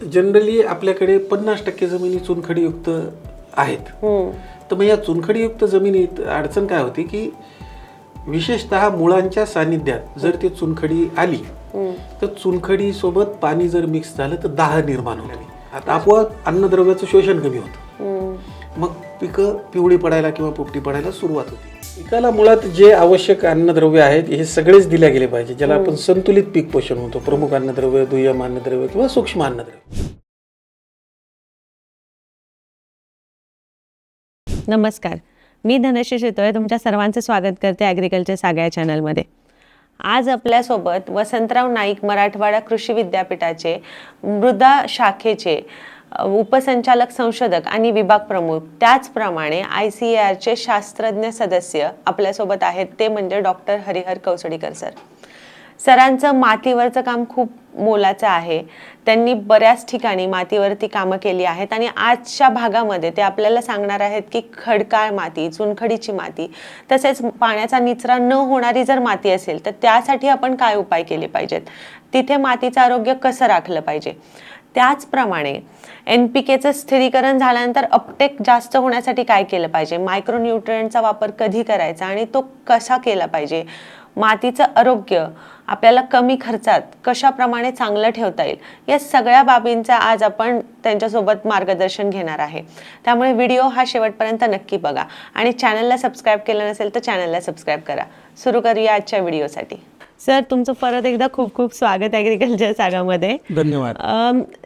Generally आपल्याकडे 50% जमिनी चुनखडीयुक्त आहेत. तर मग या चुनखडीयुक्त जमिनीत अडचण काय होती की विशेषतः मुळांच्या सानिध्यात जर ती चुनखडी आली तर चुनखडी सोबत पाणी जर मिक्स झालं तर दाह निर्माण होईल. आता आपोआप अन्नद्रव्याचं शोषण कमी होतं, मग पिकं पिवळी पडायला किंवा पोपटी पडायला सुरुवात होती. पिकाला मुळात जे आवश्यक अन्नद्रव्य आहेत हे सगळेच दिल्या गेले पाहिजे, ज्याला आपण संतुलित पीक पोषण म्हणतो. प्रमुख अन्नद्रव्य, दुय्यम अन्नद्रव्य किंवा सूक्ष्म अन्नद्रव्य. नमस्कार, मी धनश्री शितोळे तुमच्या सर्वांचं स्वागत करते ॲग्रिकल्चर सागा चॅनलमध्ये. आज आपल्यासोबत वसंतराव नाईक मराठवाडा कृषी विद्यापीठाचे मृदा शाखेचे उपसंचालक संशोधक आणि विभाग प्रमुख, त्याचप्रमाणे ICARचे शास्त्रज्ञ सदस्य आपल्यासोबत आहेत. ते म्हणजे डॉक्टर हरिहर कौसडीकर सर. सरांचं मातीवरचं काम खूप मोलाचं आहे. त्यांनी बऱ्याच ठिकाणी मातीवरती कामं केली आहेत आणि आजच्या भागामध्ये ते आपल्याला सांगणार आहेत की खडकाळ माती, चुनखडीची माती, तसेच पाण्याचा निचरा न होणारी जर माती असेल तर त्यासाठी आपण काय उपाय केले पाहिजेत, तिथे मातीचं आरोग्य कसं राखलं पाहिजे. त्याचप्रमाणे NPKचं स्थिरीकरण झाल्यानंतर अपटेक जास्त होण्यासाठी काय केलं पाहिजे, मायक्रोन्यूट्रिएंटचा वापर कधी करायचा आणि तो कसा केला पाहिजे, मातीचं आरोग्य आपल्याला कमी खर्चात कशाप्रमाणे चांगलं ठेवता येईल, या सगळ्या बाबींचं आज आपण त्यांच्यासोबत मार्गदर्शन घेणार आहे. त्यामुळे व्हिडिओ हा शेवटपर्यंत नक्की बघा आणि चॅनलला सबस्क्राईब केलं नसेल तर चॅनलला सबस्क्राईब करा. सुरू करूया आजच्या व्हिडिओसाठी. सर, तुमचं परत एकदा खूप खूप स्वागत ॲग्रिकल्चर सागामध्ये. धन्यवाद.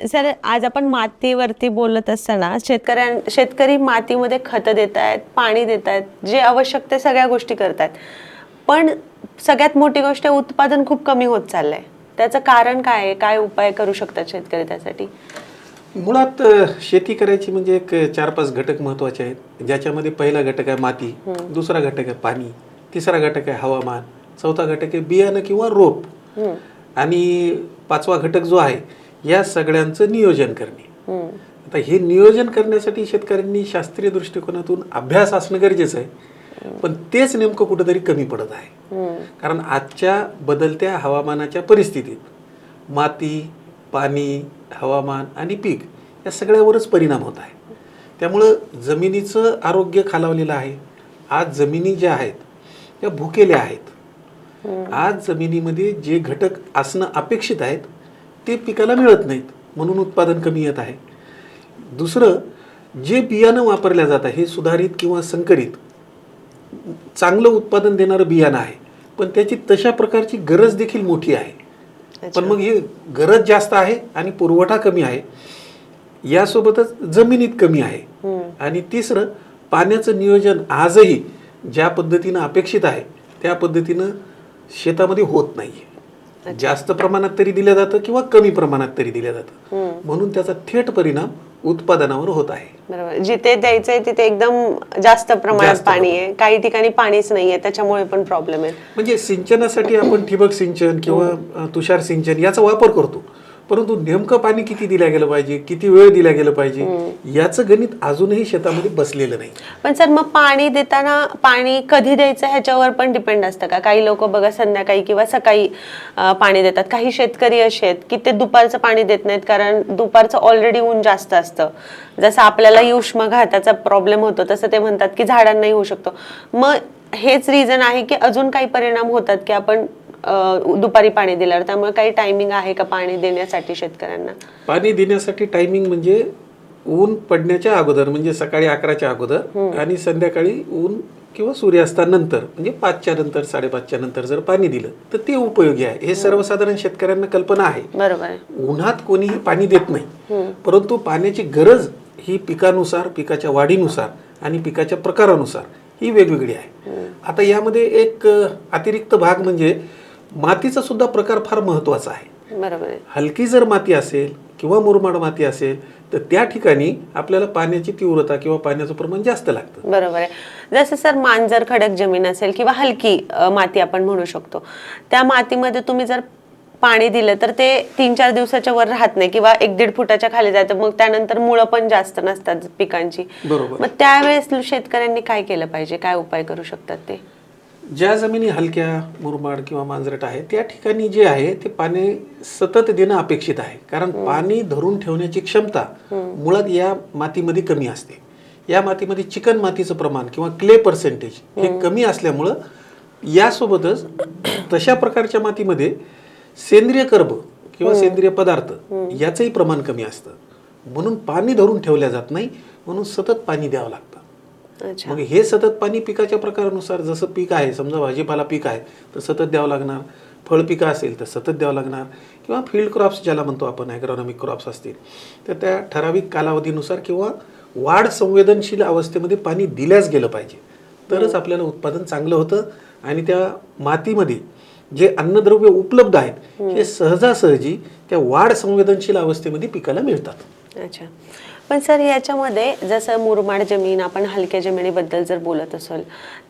सर, आज आपण मातीवरती बोलत असताना शेतकरी मातीमध्ये खतं देत आहेत, पाणी देत आहेत, जे आवश्यक ते सगळ्या गोष्टी करतात, पण सगळ्यात मोठी गोष्ट उत्पादन खूप कमी होत चाललंय. त्याचं कारण काय आहे, काय उपाय करू शकतात शेतकरी त्यासाठी? मुळात शेती करायची म्हणजे एक 4-5 घटक महत्वाचे आहेत, ज्याच्यामध्ये पहिला घटक आहे माती, दुसरा घटक आहे पाणी, तिसरा घटक आहे हवामान, चौथा घटक आहे बियाणं किंवा रोप आणि 5वा घटक जो आहे या सगळ्यांचं नियोजन करणे. आता हे नियोजन करण्यासाठी शेतकऱ्यांनी शास्त्रीय दृष्टिकोनातून अभ्यास असणं गरजेचं आहे, पण तेच नेमकं कुठंतरी कमी पडत आहे. कारण आजच्या बदलत्या हवामानाच्या परिस्थितीत माती, पाणी, हवामान आणि पीक या सगळ्यावरच परिणाम होत आहे. त्यामुळं जमिनीचं आरोग्य खालावलेलं आहे. आज जमिनी ज्या आहेत त्या भुकेल्या आहेत. आज जमिनीमध्ये जे घटक असणं अपेक्षित आहेत ते पिकाला मिळत नाहीत, म्हणून उत्पादन कमी येत आहे. दुसरं, जे बियाणं वापरल्या जात आहे हे सुधारित किंवा संकरित चांगलं उत्पादन देणारं बियाणं आहे, पण त्याची तशा प्रकारची गरज देखील मोठी आहे. पण मग हे गरज जास्त आहे आणि पुरवठा कमी आहे, यासोबतच जमिनीत कमी आहे. आणि तिसरं, पाण्याचं नियोजन आजही ज्या पद्धतीनं अपेक्षित आहे त्या पद्धतीनं शेतामध्ये होत नाहीये. जास्त प्रमाणात तरी दिलं जातं किंवा कमी प्रमाणात तरी दिलं जातं, म्हणून त्याचा थेट परिणाम उत्पादनावर होत आहे. बरोबर. जिथे द्यायचंय तिथे एकदम जास्त प्रमाणात पाणी आहे, काही ठिकाणी पाणीच नाहीये, त्याच्यामुळे पण प्रॉब्लेम आहे. म्हणजे सिंचनासाठी आपण ठिबक सिंचन किंवा तुषार सिंचन याचा वापर करतो, परंतु नेमकं पाणी किती दिलं गेलं पाहिजे, किती वेळ दिला गेलं पाहिजे, याचं गणित अजूनही शेतामध्ये बसलेलं नाही. पण सर, मग पाणी देताना पाणी कधी द्यायचं ह्याच्यावर पण डिपेंड असतं का? काही लोक बघा संध्याकाळी किंवा सकाळी पाणी देतात. काही शेतकरी असे आहेत की ते दुपारचं पाणी देत नाहीत, कारण दुपारचं ऑलरेडी ऊन जास्त असतं. जसं आपल्याला उष्माघाताचा प्रॉब्लेम होतो तसं ते म्हणतात की झाडांनाही होऊ शकतो. मग हेच रिझन आहे की अजून काही परिणाम होतात की आपण दुपारी पाणी दिल्यावर? त्यामुळे काही टायमिंग आहे का पाणी देण्यासाठी शेतकऱ्यांना? पाणी देण्यासाठी टायमिंग म्हणजे ऊन पडण्याच्या अगोदर, म्हणजे सकाळी 11च्या अगोदर आणि संध्याकाळी ऊन किंवा सूर्यास्तानंतर, म्हणजे 5च्या नंतर, 5:30च्या नंतर जर पाणी दिलं तर ते उपयोगी आहे. हे सर्वसाधारण शेतकऱ्यांना कल्पना आहे. बरोबर. उन्हात कोणीही पाणी देत नाही, परंतु पाण्याची गरज ही पिकानुसार, पिकाच्या वाढीनुसार आणि पिकाच्या प्रकारानुसार ही वेगवेगळी आहे. आता यामध्ये एक अतिरिक्त भाग म्हणजे मातीचा सुद्धा प्रकार फार महत्वाचा आहे. बरोबर. हलकी जर माती असेल किंवा मुरमाड माती असेल तर त्या ठिकाणी आपल्याला पाण्याची तीव्रता किंवा पाण्याचं प्रमाण जास्त लागतं. बरोबर आहे. जसं सर मांजर खडक जमीन असेल किंवा हलकी माती आपण म्हणू शकतो, त्या मातीमध्ये तुम्ही जर पाणी दिलं तर ते 3-4 दिवसाच्या वर राहत नाही किंवा 1-1.5 फुटाच्या खाली जातं. मग त्यानंतर मुळं पण जास्त नसतात पिकांची. बरोबर. मग त्यावेळेस शेतकऱ्यांनी काय केलं पाहिजे, काय उपाय करू शकतात ते? ज्या जमिनी हलक्या मुरमाड किंवा मांजरट आहे त्या ठिकाणी जे आहे ते पाणी सतत देणं अपेक्षित आहे, कारण पाणी धरून ठेवण्याची क्षमता मुळात या मातीमध्ये कमी असते. या मातीमध्ये चिकन मातीचं प्रमाण किंवा क्ले पर्सेंटेज हे कमी असल्यामुळं यासोबतच तशा प्रकारच्या मातीमध्ये सेंद्रिय कर्ब किंवा सेंद्रिय पदार्थ याचंही प्रमाण कमी असतं, म्हणून पाणी धरून ठेवल्या जात नाही, म्हणून सतत पाणी द्यावं लागतं. अच्छा. मग हे सतत पाणी पिकाच्या प्रकारानुसार, जसं पीक आहे, समजा भाजीपाला पीक आहे तर सतत द्यावं लागणार, फळ पिकं असेल तर सतत द्यावं लागणार, किंवा फील्ड क्रॉप्स ज्याला म्हणतो आपण, ॲग्रोनॉमिक क्रॉप्स असतील तर त्या ठराविक कालावधीनुसार किंवा वाढ संवेदनशील अवस्थेमध्ये पाणी दिल्याच गेलं पाहिजे, तरच आपल्याला उत्पादन चांगलं होतं आणि त्या मातीमध्ये जे अन्नद्रव्य उपलब्ध आहेत हे सहजासहजी त्या वाढ संवेदनशील अवस्थेमध्ये पिकाला मिळतात. अच्छा. पण सर याच्यामध्ये जसं मुरमाड जमीन, आपण हलक्या जमिनीबद्दल जर बोलत असेल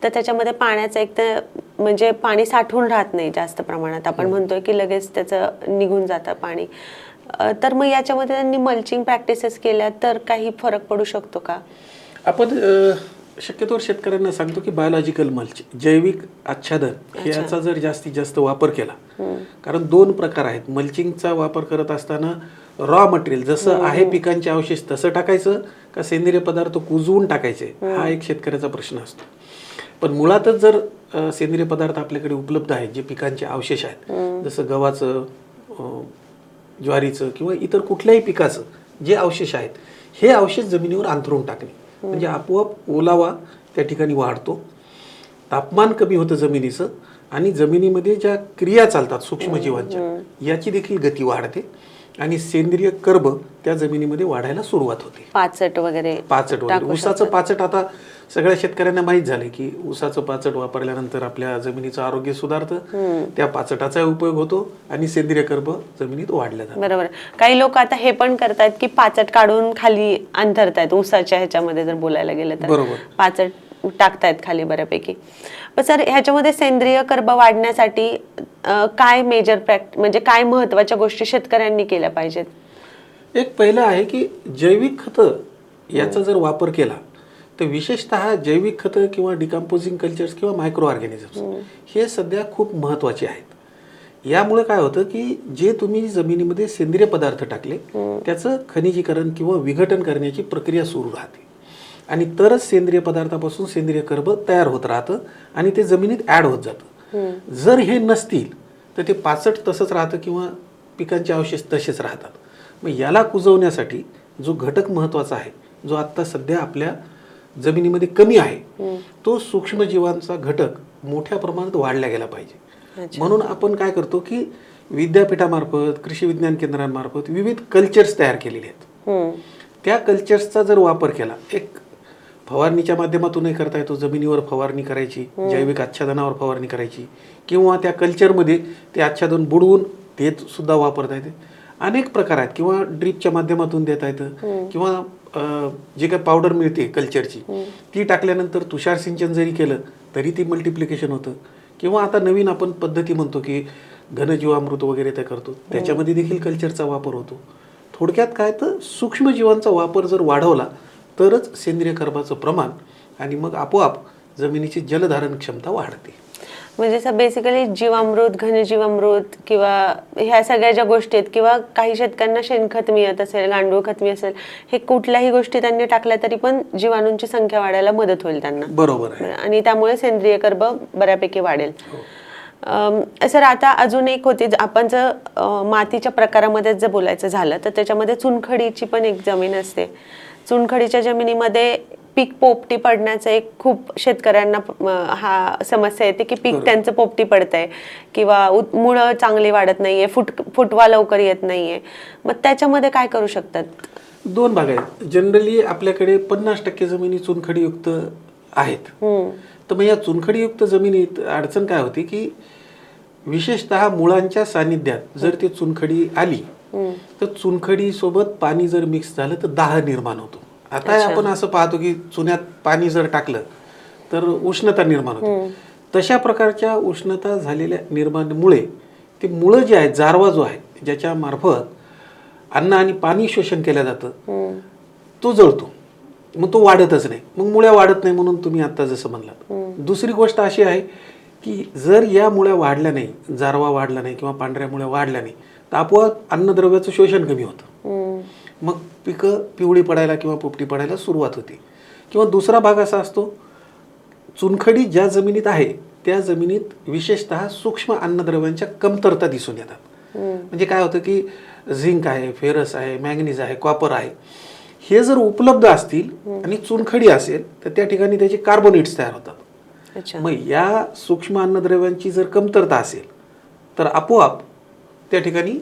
तर त्याच्यामध्ये पाण्याचं एक तर म्हणजे पाणी साठवून राहत नाही जास्त प्रमाणात, आपण म्हणतोय की लगेच त्याचं निघून जातं पाणी, तर मग याच्यामध्ये त्यांनी मल्चिंग प्रॅक्टिसेस केल्या तर काही फरक पडू शकतो का? आपण शक्यतोवर शेतकऱ्यांना सांगतो की बायोलॉजिकल मल्च, जैविक आच्छादन याचा जर जास्तीत जास्त वापर केला, कारण दोन प्रकार आहेत. मल्चिंगचा वापर करत असताना रॉ मटेरियल जसं आहे पिकांचे अवशेष तसं टाकायचं का सेंद्रिय पदार्थ कुजवून टाकायचे, हा एक शेतकऱ्याचा प्रश्न असतो. पण मुळातच जर सेंद्रिय पदार्थ आपल्याकडे उपलब्ध आहेत, जे पिकांचे अवशेष आहेत, जसं गव्हाचं, ज्वारीचं किंवा इतर कुठल्याही पिकाचं जे अवशेष आहेत, हे अवशेष जमिनीवर अंथरून टाकणे म्हणजे आपोआप ओलावा त्या ठिकाणी वाढतो, तापमान कमी होतं जमिनीचं, आणि जमिनीमध्ये ज्या क्रिया चालतात सूक्ष्मजीवांच्या याची देखील गती वाढते आणि सेंद्रिय कर्ब त्या जमिनीमध्ये वाढायला सुरुवात होते. पाचट वगैरे ऊसाचं पाचट आता सगळ्या शेतकऱ्यांना माहीत झाले की ऊसाचं पाचट वापरल्यानंतर आपल्या जमिनीचं आरोग्य सुधारतं, त्या पाचटाचा उपयोग होतो आणि सेंद्रिय कर्ब जमिनीत वाढल्या जातात. बरोबर. काही लोक आता हे पण करतायत की पाचट काढून खाली अंतरतायत, ऊसाच्या ह्याच्यामध्ये जर बोलायला गेलं तर बरोबर, पाचट टाकतायत खाली बऱ्यापैकी. पण सर ह्याच्यामध्ये सेंद्रिय कर्ब वाढण्यासाठी काय मेजर म्हणजे काय महत्वाच्या गोष्टी शेतकऱ्यांनी केल्या पाहिजेत? एक पहिलं आहे की जैविक खतं याचा जर वापर केला तर विशेषतः जैविक खतं किंवा डिकम्पोजिंग कल्चर्स किंवा मायक्रो ऑर्गॅनिझम्स हे सध्या खूप महत्त्वाचे आहेत. यामुळे काय होतं की जे तुम्ही जमिनीमध्ये सेंद्रिय पदार्थ टाकले त्याचं खनिजीकरण किंवा विघटन करण्याची प्रक्रिया सुरू राहते आणि तरच सेंद्रिय पदार्थापासून सेंद्रिय कर्ब तयार होत राहतं आणि ते जमिनीत ॲड होत जातं. जर हे नसतील तर ते पाचट तसंच राहतं किंवा पिकांचे अवशेष तसेच राहतात. मग याला कुजवण्यासाठी जो घटक महत्त्वाचा आहे, जो आत्ता सध्या आपल्या जमिनीमध्ये कमी आहे, तो सूक्ष्मजीवांचा घटक मोठ्या प्रमाणात वाढला गेला पाहिजे. म्हणून आपण काय करतो की विद्यापीठामार्फत, कृषी विज्ञान केंद्रांमार्फत विविध कल्चर्स तयार केलेले आहेत. त्या कल्चर्सचा जर वापर केला, एक फवारणीच्या माध्यमातूनही करता येतो, जमिनीवर फवारणी करायची, जैविक आच्छादनावर फवारणी करायची, किंवा त्या कल्चरमध्ये ते आच्छादन बुडवून ते सुद्धा वापरता येते. अनेक प्रकार आहेत, किंवा ड्रीपच्या माध्यमातून देता येतं, किंवा जे काही पावडर मिळते कल्चरची ती टाकल्यानंतर तुषार सिंचन जरी केलं तरी ती मल्टिप्लिकेशन होतं, किंवा आता नवीन आपण पद्धती म्हणतो की घनजीवामृत वगैरे ते करतो, त्याच्यामध्ये देखील कल्चरचा वापर होतो. थोडक्यात काय तर सूक्ष्मजीवांचा वापर जर वाढवला तरच सेंद्रिय कर्बाचं प्रमाण आणि मग आपोआप जमिनीची जलधारण क्षमता वाढते. म्हणजे बेसिकली जीवामृत, घनजीवामृत किंवा ह्या सगळ्या ज्या गोष्टी आहेत, किंवा काही शेतकऱ्यांना शेणखत मिळत असेल, गांडूळ खत मिळत असेल, हे कुठल्याही गोष्टी त्यांनी टाकल्या तरी पण जीवाणूंची संख्या वाढायला मदत होईल त्यांना. बरोबर आहे. आणि त्यामुळे सेंद्रिय कर्ब बऱ्यापैकी वाढेल. सर आता अजून एक होती, आपण जर मातीच्या प्रकारामध्ये जर बोलायचं झालं तर त्याच्यामध्ये चुनखडीची पण एक जमीन असते. चुनखडीच्या जमिनीमध्ये पीक पोपटी पडण्याचं एक खूप शेतकऱ्यांना हा समस्या येते की पीक त्यांचं पोपटी पडतंय किंवा मुळं चांगली वाढत नाहीये, फुटवा लवकर येत नाहीये. मग त्याच्यामध्ये काय करू शकतात? दोन भाग आहेत. जनरली आपल्याकडे 50% जमिनी चुनखडीयुक्त आहेत. तर मग या चुनखडीयुक्त जमिनीत अडचण काय होती की विशेषतः मुळांच्या सानिध्यात जर ती चुनखडी आली तर चुनखडी सोबत पाणी जर मिक्स झालं तर दाह निर्माण होतो. आता आपण असं पाहतो की चुन्यात पाणी जर टाकलं तर उष्णता निर्माण होते. तशा प्रकारच्या उष्णता झालेल्या निर्माणामुळे ते मुळं जे आहेत, जारवा जो आहे ज्याच्या मार्फत अन्न आणि पाणी शोषण केलं जातं, तो जळतो, मग तो वाढतच नाही, मग मुळ्या वाढत नाही, म्हणून तुम्ही आता जसं म्हणलात. दुसरी गोष्ट अशी आहे की जर या मुळ्या वाढल्या नाही, जारवा वाढला नाही किंवा पांढऱ्या मुळ्या वाढल्या नाही, तर आपोआप अन्नद्रव्याचं शोषण कमी होतं. मग पिकं पिवळी पडायला किंवा पोपटी पडायला सुरुवात होते. किंवा दुसरा भाग असा असतो, चुनखडी ज्या जमिनीत आहे त्या जमिनीत विशेषतः सूक्ष्म अन्नद्रव्यांच्या कमतरता दिसून येतात. म्हणजे काय होतं की झिंक आहे, फेरस आहे, मॅंगनीज आहे, कॉपर आहे, हे जर उपलब्ध असतील आणि चुनखडी असेल तर त्या ठिकाणी त्याचे कार्बोनेट्स तयार होतात. मग या सूक्ष्म अन्नद्रव्यांची जर कमतरता असेल तर आपोआप त्या ठिकाणी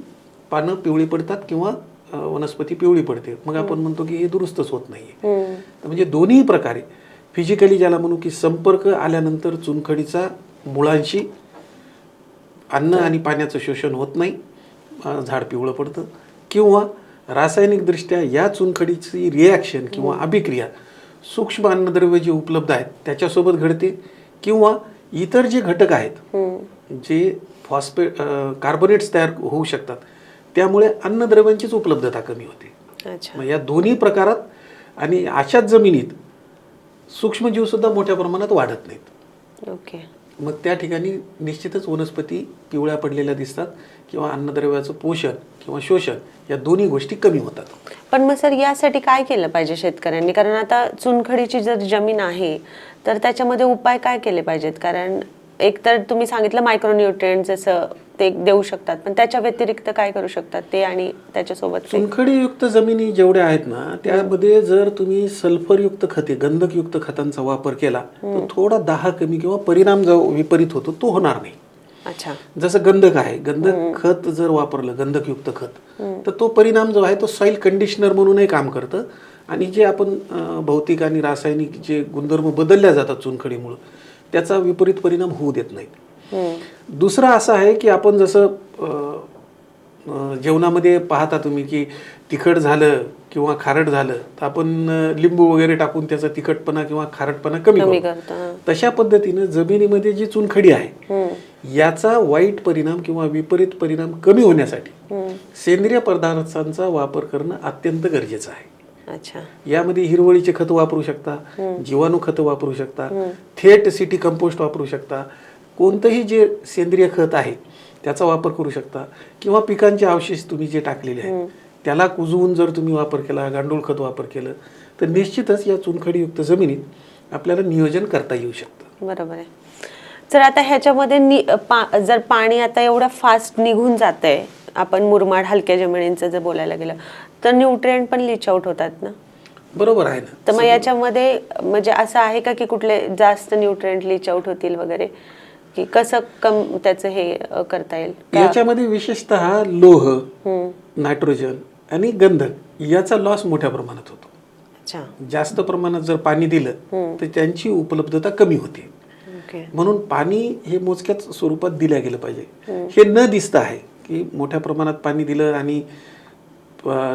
पानं पिवळी पडतात किंवा वनस्पती पिवळी पडते. मग आपण म्हणतो की हे दुरुस्तच होत नाहीये. म्हणजे दोन्ही प्रकारे फिजिकली ज्याला म्हणू की संपर्क आल्यानंतर चुनखडीचा मुळांशी अन्न आणि पाण्याचं शोषण होत नाही, झाड पिवळं पडतं, किंवा रासायनिकदृष्ट्या या चुनखडीची रिॲक्शन किंवा अभिक्रिया सूक्ष्म अन्नद्रव्य जे उपलब्ध आहेत त्याच्यासोबत घडते, किंवा इतर जे घटक आहेत जे कार्बोनेट्स तयार होऊ शकतात त्यामुळे अन्नद्रव्यांचीच उपलब्धता कमी होते. मग या दोन्ही प्रकारात आणि अशाच जमिनीत सूक्ष्मजीव सुद्धा मोठ्या प्रमाणात वाढत नाहीत. ओके. मग त्या ठिकाणी निश्चितच वनस्पती पिवळ्या पडलेल्या दिसतात किंवा अन्नद्रव्याचं पोषण किंवा शोषण या दोन्ही गोष्टी कमी होतात. पण मग सर यासाठी काय केलं पाहिजे शेतकऱ्यांनी? कारण आता चुनखडीची जर जमीन आहे तर त्याच्यामध्ये उपाय काय केले पाहिजेत? कारण एक तर तुम्ही सांगितलं मायक्रोन्यूट्रिएंट जसं ते देऊ शकतात, पण त्याच्या व्यतिरिक्त काय करू शकतात ते आणि त्याच्यासोबत? चुनखडीयुक्त जमिनी जेवढ्या आहेत ना त्यामध्ये जर तुम्ही सल्फरयुक्त खते, गंधकयुक्त खतांचा वापर केला तर थोडा दाह कमी किंवा परिणाम जो विपरीत होतो तो होणार नाही. अच्छा. जसं गंधक आहे, गंधक खत जर वापरलं, गंधकयुक्त खत, तर तो परिणाम जो आहे तो सॉइल कंडिशनर म्हणूनही काम करतं आणि जे आपण भौतिक आणि रासायनिक जे गुणधर्म बदलल्या जातात चुनखडीमुळे त्याचा विपरीत परिणाम होऊ देत नाहीत. दुसरा असा आहे की आपण जसं जेवणामध्ये पाहता तुम्ही की तिखट झालं किंवा खारट झालं तर आपण लिंबू वगैरे टाकून त्याचा तिखटपणा किंवा खारटपणा कमी करतो. तशा पद्धतीनं जमिनीमध्ये जी चुनखडी आहे याचा वाईट परिणाम किंवा विपरीत परिणाम कमी होण्यासाठी सेंद्रिय पदार्थांचा वापर करणं अत्यंत गरजेचं आहे. अच्छा. यामध्ये हिरवळीचे खत वापरू शकता, जीवाणू खत वापरू शकता, थेट सिटी कंपोस्ट वापरू शकता, कोणतंही जे सेंद्रिय खत आहे त्याचा वापर करू शकता, किंवा पिकांचे अवशेष तुम्ही जे टाकलेले आहेत त्याला कुजवून जर तुम्ही वापर केला, गांडूळ खत वापर केलं तर निश्चितच या चुनखडीयुक्त जमिनीत आपल्याला नियोजन करता येऊ शकतं. बरोबर आहे. जर आता ह्याच्यामध्ये जर पाणी आता एवढं फास्ट निघून जातंय, आपण मुरमाड हलक्या जमिनींचं जर बोलायला गेलं तर न्यूट्रिएंट पण लीच आउट होतात ना? बरोबर आहे ना. तर मग याच्यामध्ये म्हणजे असं आहे का की कुठले जास्त न्यूट्रिएंट लीच आउट होतील वगैरे, की कसं त्याचं हे करता येईल? याच्यामध्ये विशेषतः लोह, नायट्रोजन आणि गंधक याचा लॉस मोठ्या प्रमाणात होतो. अच्छा. जास्त प्रमाणात जर पाणी दिलं तर त्यांची उपलब्धता कमी होते. म्हणून पाणी हे मोजक्याच स्वरूपात दिल्या गेलं पाहिजे. हे न दिसतं आहे की मोठ्या प्रमाणात पाणी दिलं आणि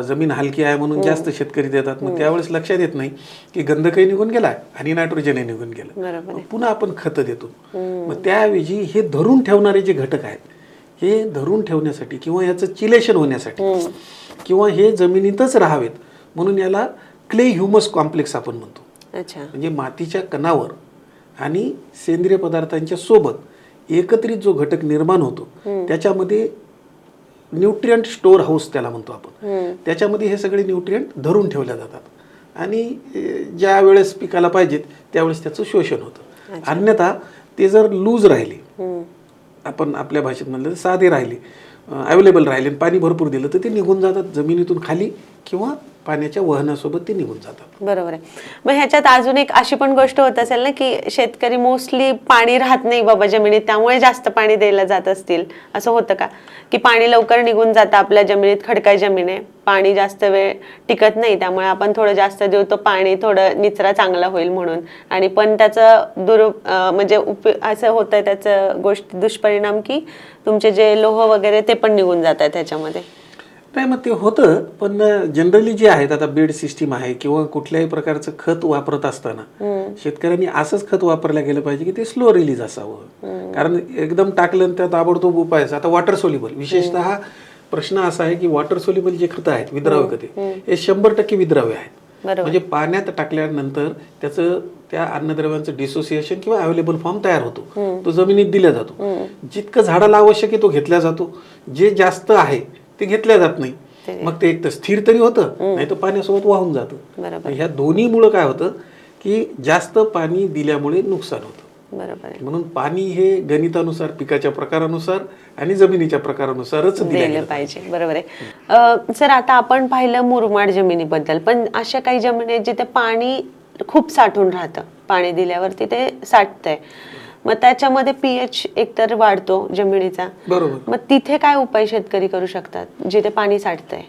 जमीन हलकी आहे म्हणून जास्त शेतकरी देतात. मग त्यावेळेस लक्षात येत नाही की गंधकही निघून गेला आणि नायट्रोजनही निघून गेलं. पुन्हा आपण खतं देतो. मग त्याऐवजी हे धरून ठेवणारे जे घटक आहेत हे धरून ठेवण्यासाठी किंवा याचं चिलेशन होण्यासाठी किंवा हे जमिनीतच राहावेत म्हणून याला क्ले ह्युमस कॉम्प्लेक्स आपण म्हणतो. अच्छा. म्हणजे मातीच्या कणावर आणि सेंद्रिय पदार्थांच्या सोबत एकत्रित जो घटक निर्माण होतो त्याच्यामध्ये न्यूट्रिएंट स्टोअर हाऊस त्याला म्हणतो आपण, त्याच्यामध्ये हे सगळे न्यूट्रिएंट धरून ठेवल्या जातात आणि ज्या वेळेस पिकाला पाहिजेत त्यावेळेस त्याचं शोषण होतं. अन्यथा ते जर लूज राहिले, आपण आपल्या भाषेत म्हणलं साधे राहिले, अवेलेबल राहिले, पाणी भरपूर दिलं तर ते निघून जातात जमिनीतून खाली किंवा पाण्याच्या वहनासोबत ते निघून जातात. बरोबर आहे. मग ह्याच्यात अजून एक अशी पण गोष्ट होत असेल ना की शेतकरी मोस्टली पाणी राहत नाही बाबा जमिनीत त्यामुळे जास्त पाणी द्यायला जात असतील, असं होतं का की पाणी लवकर निघून जातं आपल्या जमिनीत, खडकाळ जमीन आहे, पाणी जास्त वेळ टिकत नाही त्यामुळे आपण थोडं जास्त देऊ तो पाणी थोडं निचरा चांगला होईल म्हणून, आणि पण त्याचं म्हणजे असं होतंय त्याचं गोष्टी दुष्परिणाम की तुमचे जे लोह वगैरे ते पण निघून जात आहेत त्याच्यामध्ये? नाही, मग ते होतं, पण जनरली जे आहेत आता बेड सिस्टीम आहे किंवा कुठल्याही प्रकारचं खत वापरत असताना शेतकऱ्यांनी असंच खत वापरलं गेलं पाहिजे की ते स्लो रिलीज असावं. कारण एकदम टाकलं त्या ताबडतोब उपायचं. आता वॉटर सोल्युबल, विशेषतः प्रश्न असा आहे की वॉटर सोल्युबल जे खतं आहेत, विद्राव्य खते, हे 100% विद्राव्य आहेत. म्हणजे पाण्यात टाकल्यानंतर त्या अन्नद्रव्यांचं डिसोसिएशन किंवा अवेलेबल फॉर्म तयार होतो, तो जमिनीत दिला जातो. जितकं झाडाला आवश्यक आहे तो घेतला जातो, जे जास्त आहे ते घेतल्या जात नाही. मग ते एक तर स्थिर तरी होतं, नाही तर पाण्यासोबत वाहून जातं. ह्या दोन्हीमुळं काय होतं की जास्त पाणी दिल्यामुळे नुकसान होतं. बरोबर आहे. म्हणून पाणी हे गणितानुसार, पिकाच्या प्रकारानुसार आणि जमिनीच्या प्रकारानुसारच दिलं पाहिजे. बरोबर आहे. सर आता आपण पाहिलं मुरमाड जमिनीबद्दल, पण अशा काही जमिनी आहेत जिथे पाणी खूप साठून राहतं, पाणी दिल्यावरती ते साठतंय, मग त्याच्यामध्ये पीएच एकतर वाढतो जमिनीचा. बरोबर. मग तिथे काय उपाय शेतकरी करू शकतात जिथे पाणी साठतंय?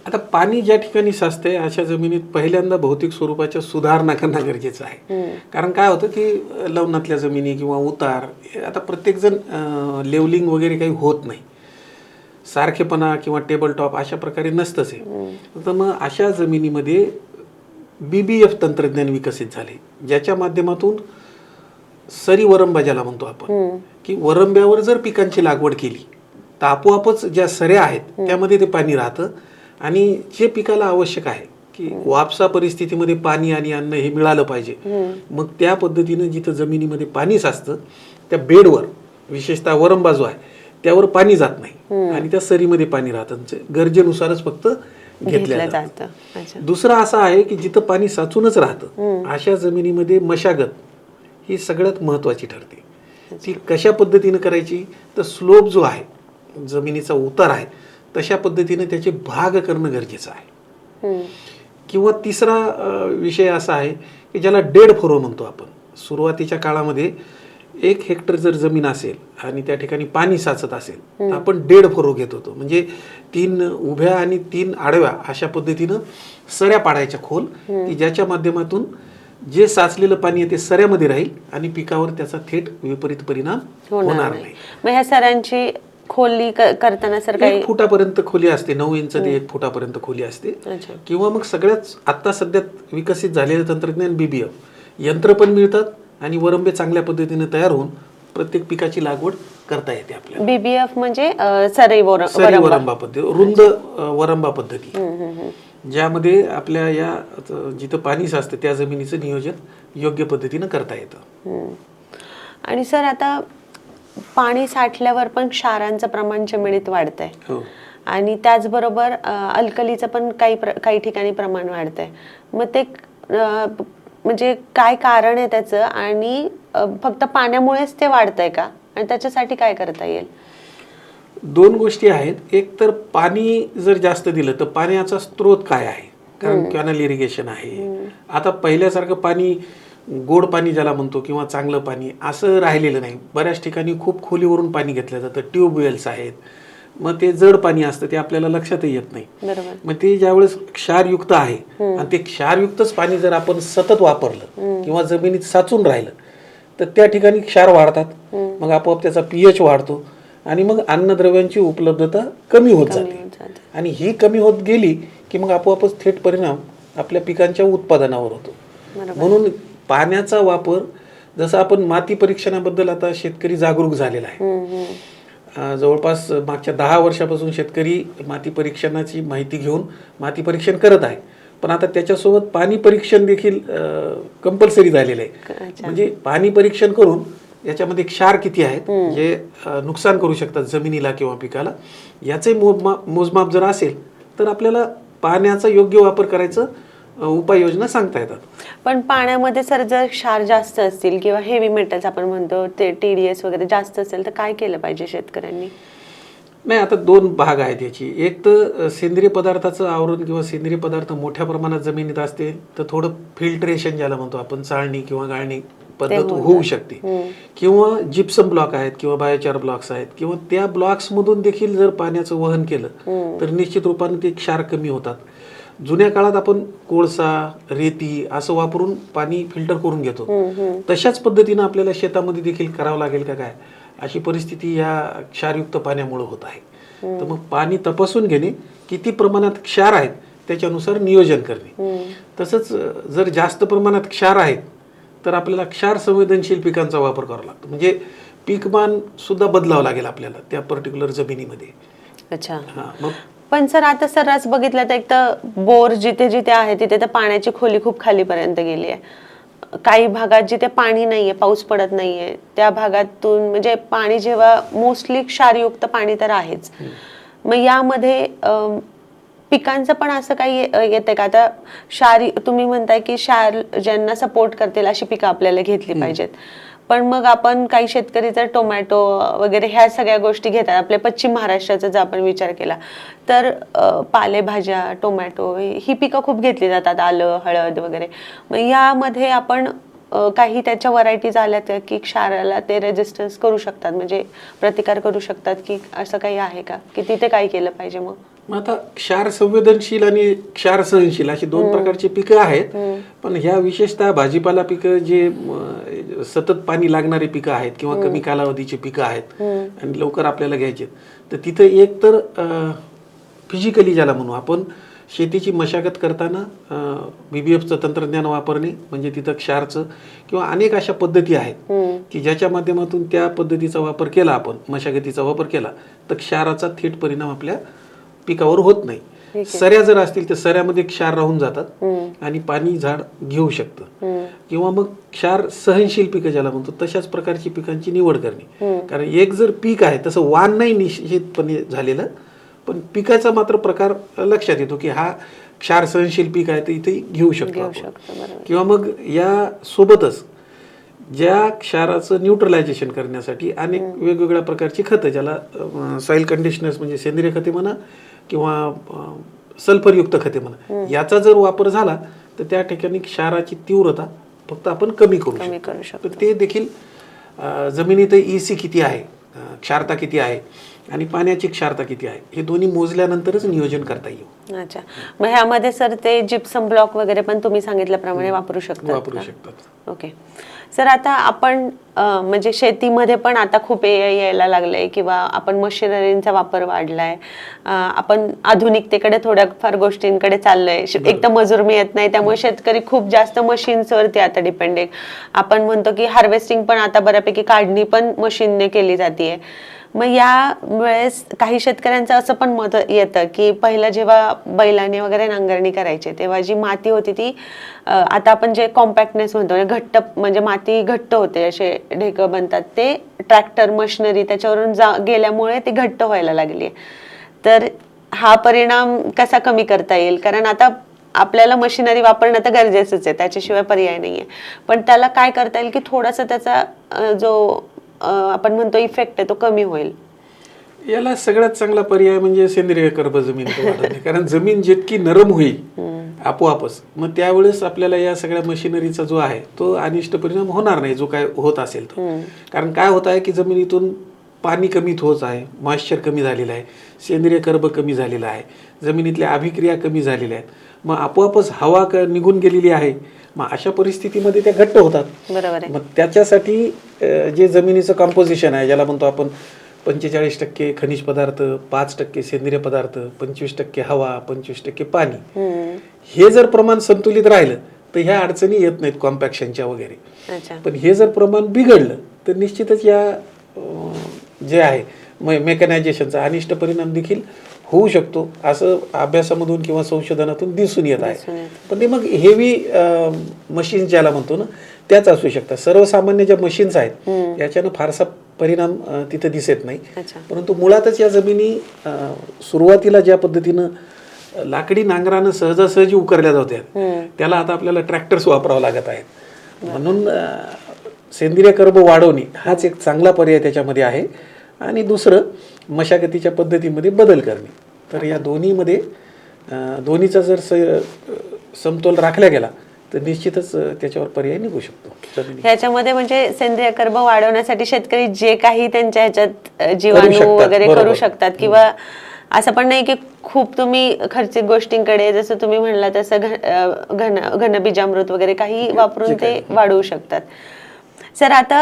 आता पाणी ज्या ठिकाणी साचतंय अशा जमिनीत पहिल्यांदा भौतिक स्वरूपाच्या सुधारणा करणं गरजेचं आहे. कारण काय होतं की लवणातल्या जमिनी किंवा उतार, आता प्रत्येकजण लेवलिंग वगैरे काही होत नाही, सारखेपणा किंवा टेबल टॉप अशा प्रकारे नसतंच आहे. तर मग अशा जमिनीमध्ये BBF तंत्रज्ञान विकसित झाले, ज्याच्या माध्यमातून सरी वरंबा ज्याला म्हणतो आपण, की वरंब्यावर जर पिकांची लागवड केली तर आपोआपच ज्या सऱ्या आहेत त्यामध्ये ते पाणी राहतं आणि जे पिकाला आवश्यक आहे की वापसा परिस्थितीमध्ये पाणी आणि अन्न हे मिळालं पाहिजे, मग त्या पद्धतीनं जिथं जमिनीमध्ये पाणी साचतं त्या बेडवर, विशेषतः वरंबा जो आहे त्यावर पाणी जात नाही आणि त्या सरीमध्ये पाणी राहतं, गरजेनुसारच फक्त घेतलं जातं. दुसरं असं आहे की जिथं पाणी साचूनच राहतं अशा जमिनीमध्ये मशागत ही सगळ्यात महत्वाची ठरते. ती कशा पद्धतीनं करायची तर स्लोप जो आहे, जमिनीचा उतार आहे, तशा पद्धतीने त्याचे भाग करणं गरजेचं आहे. किंवा तिसरा विषय असा आहे की ज्याला डेड फरो म्हणतो आपण. सुरुवातीच्या काळामध्ये 1 हेक्टर जर जमीन असेल आणि त्या ठिकाणी पाणी साचत असेल तर आपण डेड फरो घेत होतो, म्हणजे 3 उभ्या आणि 3 आडव्या अशा पद्धतीनं सऱ्या पाडायच्या खोल, की ज्याच्या माध्यमातून जे साचलेलं पाणी आहे ते सऱ्यामध्ये राहील आणि पिकावर त्याचा थेट विपरीत परिणाम होणार नाही. मग ह्या सऱ्यांची खोली करताना सर काही 1 फुटापर्यंत खोली असते, 9 इंच ते 1 फुटापर्यंत खोली असते. किंवा मग सगळ्यात आता सध्या विकसित झालेलं तंत्रज्ञान BBF यंत्र पण मिळतात आणि वरंबे चांगल्या पद्धतीने तयार होऊन प्रत्येक पिकाची लागवड करता येते आपल्याला. BBF म्हणजे सरी वरंबा पद्धती, रुंद वरंबा पद्धती, ज्यामध्ये आपल्या या जिथं पाणी साचतं त्या जमिनीचं नियोजन योग्य पद्धतीनं करता येतं. आणि सर आता पाणी साठल्यावर पण क्षारांचं प्रमाण जमिनीत वाढतंय आणि त्याचबरोबर अल्कलीचं पण काही ठिकाणी प्रमाण वाढतंय. मग ते म्हणजे काय कारण आहे त्याचं आणि फक्त पाण्यामुळेच ते वाढतंय का, आणि त्याच्यासाठी काय करता येईल? 2 गोष्टी आहेत. एक तर पाणी जर जास्त दिलं तर पाण्याचा स्रोत काय आहे, कारण कॅनल इरिगेशन आहे. आता पहिल्यासारखं पाणी, गोड पाणी ज्याला म्हणतो किंवा चांगलं पाणी असं राहिलेलं नाही. बऱ्याच ठिकाणी खूप खोलीवरून पाणी घेतलं जातं, ट्यूबवेल्स आहेत, मग ते जड पाणी असतं, ते आपल्याला लक्षातही येत नाही. मग ते ज्यावेळेस क्षारयुक्त आहे आणि ते क्षारयुक्तच पाणी जर आपण सतत वापरलं किंवा जमिनीत साचून राहिलं तर त्या ठिकाणी क्षार वाढतात, मग आपोआप त्याचा pH वाढतो आणि मग अन्नद्रव्यांची उपलब्धता कमी होत जाते. आणि ही कमी होत गेली की मग आपोआपच थेट परिणाम आपल्या पिकांच्या उत्पादनावर होतो. म्हणून पाण्याचा वापर, जसं आपण माती परीक्षणाबद्दल आता शेतकरी जागरूक झालेला आहे. जवळपास मागच्या 10 वर्षापासून शेतकरी माती परीक्षणाची माहिती घेऊन माती परीक्षण करत आहे, पण आता त्याच्यासोबत पाणी परीक्षण देखील कंपल्सरी झालेलं आहे. म्हणजे पाणी परीक्षण करून याच्यामध्ये क्षार किती आहेत जे नुकसान करू शकतात जमिनीला किंवा पिकाला, याचे मोजमाप जर असेल तर आपल्याला पाण्याचा योग्य वापर करायचं उपाययोजना सांगता येतात. पण पाण्यामध्ये सर जर क्षार जास्त असतील किंवा हेवी मेटल्स आपण म्हणतो ते TDS वगैरे जास्त असेल तर काय केलं पाहिजे शेतकऱ्यांनी? नाही, आता 2 भाग आहेत याची. एक तर सेंद्रिय पदार्थाचं आवरण किंवा सेंद्रिय पदार्थ मोठ्या प्रमाणात जमिनीत असते तर थोडं फिल्ट्रेशन ज्याला म्हणतो आपण, चाळणी किंवा गाळणी पद्धत होऊ शकते. किंवा जिप्सम ब्लॉक आहेत किंवा बायोचार ब्लॉक्स आहेत, किंवा त्या ब्लॉक्स मधून देखील जर पाण्याचं वहन केलं तर निश्चित रूपाने ते क्षार कमी होतात. जुन्या काळात आपण कोळसा, रेती असं वापरून पाणी फिल्टर करून घेतो, तशाच पद्धतीनं आपल्याला शेतामध्ये देखील करावं लागेल का काय, अशी परिस्थिती या क्षारयुक्त पाण्यामुळे होत आहे. तर मग पाणी तपासून घेणे, किती प्रमाणात क्षार आहेत त्याच्यानुसार नियोजन करणे. तसंच जर जास्त प्रमाणात क्षार आहेत तर आपल्याला क्षार संवेदनशील पिकांचा वापर करावा लागतो, म्हणजे पीकमान सुद्धा बदलावं लागेल आपल्याला त्या पर्टिक्युलर जमिनीमध्ये. अच्छा. मग पण सर आता सर्रास बघितलं तर एक तर बोर जिथे जिथे आहे तिथे तर पाण्याची खोली खूप खालीपर्यंत गेली आहे. काही भागात जिथे पाणी नाहीये, पाऊस पडत नाहीये, त्या भागातून म्हणजे पाणी जेव्हा मोस्टली क्षारयुक्त पाणी तर आहेच, मग यामध्ये पिकांचं पण असं काही येतंय का? आता तुम्ही म्हणताय की क्षार ज्यांना सपोर्ट करतील अशी पिकं आपल्याला घेतली पाहिजेत, पण मग आपण काही शेतकरी जर टोमॅटो वगैरे ह्या सगळ्या गोष्टी घेतात, आपल्या पश्चिम महाराष्ट्राचा जर आपण विचार केला तर पालेभाज्या, टोमॅटो ही पिकं खूप घेतली जातात, आलं, हळद वगैरे. मग यामध्ये आपण काही त्याच्या व्हरायटीज आल्यात की क्षाराला ते रेजिस्टन्स करू शकतात, म्हणजे प्रतिकार करू शकतात, की असं काही आहे का की तिथे काय केलं पाहिजे? मग आता क्षार संवेदनशील आणि क्षार सहनशील अशी दोन प्रकारची पिकं आहेत, पण ह्या विशेषतः भाजीपाला पिकं जे सतत पाणी लागणारी पिकं आहेत किंवा कमी कालावधीची पिकं आहेत आणि लवकर आपल्याला घ्यायचे, तर तिथं एक तर फिजिकली ज्याला म्हणू आपण शेतीची मशागत करताना BBFचं तंत्रज्ञान वापरणे, म्हणजे तिथं क्षारचं किंवा अनेक अशा पद्धती आहेत की ज्याच्या माध्यमातून त्या पद्धतीचा वापर केला, आपण मशागतीचा वापर केला, तर क्षाराचा थेट परिणाम आपल्या पिकावर होत नाही. सऱ्या जर असतील तर सऱ्यामध्ये क्षार राहून जातात आणि पाणी झाड घेऊ शकतं. किंवा मग क्षार सहनशील पिकं ज्याला म्हणतो तशाच प्रकारची पिकांची निवड करणे. कारण एक जर पीक आहे, तसं वाण नाही निश्चितपणे झालेलं, पण पिकाचा मात्र प्रकार लक्षात येतो की हा क्षार सहनशील पीक आहे तर इथे घेऊ शकतो. किंवा मग या सोबतच ज्या क्षाराचं न्यूट्रलायझेशन करण्यासाठी अनेक वेगवेगळ्या प्रकारची खतं, ज्याला सॉइल कंडिशनर्स म्हणजे सेंद्रिय खते म्हणा किंवा सल्फरयुक्त खते म्हणा, याचा जर वापर झाला तर त्या ठिकाणी क्षाराची तीव्रता फक्त आपण कमी करू शकतो. ते देखील जमिनीत EC किती आहे, क्षारता किती आहे आणि पाण्याची क्षारता किती आहे हे दोन्ही मोजल्यानंतरच नियोजन करता येईल. अच्छा, मग ह्यामध्ये सर ते जिप्सम ब्लॉक वगैरे पण तुम्ही सांगितल्याप्रमाणे वापरू शकतात. ओके सर, आता आपण म्हणजे शेतीमध्ये पण आता खूप AI यायला लागलंय किंवा आपण मशिनरींचा वापर वाढलाय, आपण आधुनिकतेकडे थोड्याफार गोष्टींकडे चाललोय. एक तर मजूर मिळत नाही, त्यामुळे शेतकरी खूप जास्त मशीन्सवरती आता डिपेंडेड. आपण म्हणतो की हार्वेस्टिंग पण आता बऱ्यापैकी काढणी पण मशीनने केली जाते. मग या वेळेस काही शेतकऱ्यांचं असं पण मत येतं की पहिलं जेव्हा बैलाने वगैरे नांगरणी करायचे तेव्हा जी माती होती ती आता आपण जे कॉम्पॅक्टनेस म्हणतो, घट्ट म्हणजे माती घट्ट होते, असे ढेकं बनतात, ते ट्रॅक्टर मशिनरी त्याच्यावरून गेल्यामुळे ती घट्ट व्हायला लागली. तर हा परिणाम कसा कमी करता येईल? कारण आता आपल्याला मशिनरी वापरणं तर गरजेचंच आहे, त्याच्याशिवाय पर्याय नाहीये, पण त्याला काय करता येईल की थोडासा त्याचा जो आपण म्हणतो इफेक्ट आहे तो कमी होईल? याला सगळ्यात चांगला पर्याय म्हणजे सेंद्रिय कर्ब जमीन वाढवणे. कारण जमीन जितकी नरम होईल आपोआपच, मग त्यावेळेस आपल्याला या सगळ्या मशिनरीचा जो आहे तो अनिष्ट परिणाम होणार नाही, जो काय होत असेल तो. कारण काय होत आहे की जमिनीतून पाणी कमी होत आहे, मॉइश्चर कमी झालेलं आहे, सेंद्रिय कर्ब कमी झालेला आहे, जमिनीतल्या अभिक्रिया कमी झालेल्या आहेत, मग आपोआपच हवा निघून गेलेली आहे. मग अशा परिस्थितीमध्ये त्या घट्ट होतात. बरोबर आहे. मग त्याच्यासाठी जे जमिनीचं कंपोजिशन आहे, ज्याला म्हणतो आपण 45% खनिज पदार्थ, 5% सेंद्रिय पदार्थ, 25% हवा, 25% पाणी, हे जर प्रमाण संतुलित राहिलं तर ह्या अडचणी येत नाहीत कॉम्पॅक्शनच्या वगैरे. पण हे जर प्रमाण बिघडलं तर निश्चितच या जे आहे मेकॅनायझेशनचा अनिष्ट परिणाम देखील होऊ शकतो, असं अभ्यासामधून किंवा संशोधनातून दिसून येत आहे. पण ते मग हेवी मशीन्स ज्याला म्हणतो ना, त्याच असू शकतात. सर्वसामान्य ज्या मशीन्स आहेत याच्यानं फारसा परिणाम तिथे दिसत नाही. परंतु मुळातच या जमिनी सुरुवातीला ज्या पद्धतीनं लाकडी नांगरानं सहजासहजी उकरल्या जात्या, त्याला आता आपल्याला ट्रॅक्टर्स वापरावं लागत आहेत. म्हणून सेंद्रिय कर्ब वाढवणे हाच एक चांगला पर्याय त्याच्यामध्ये आहे. आणि दुसरं मशागतीच्या पद्धतीमध्ये बदल करणे. तर या दोन्हीचा जर समतोल राखला गेला तर निश्चितच त्याच्यावर पर्याय निघू शकतो. ह्याच्यामध्ये म्हणजे सेंद्रिय कर्ब वाढवण्यासाठी शेतकरी जे काही त्यांच्या ह्याच्यात जीवाणू वगैरे करू शकतात, किंवा असं पण नाही की खूप तुम्ही खर्चिक गोष्टींकडे, जसं तुम्ही म्हणला तसं घनबीजामृत वगैरे काही वापरून ते वाढवू शकतात. सर, आता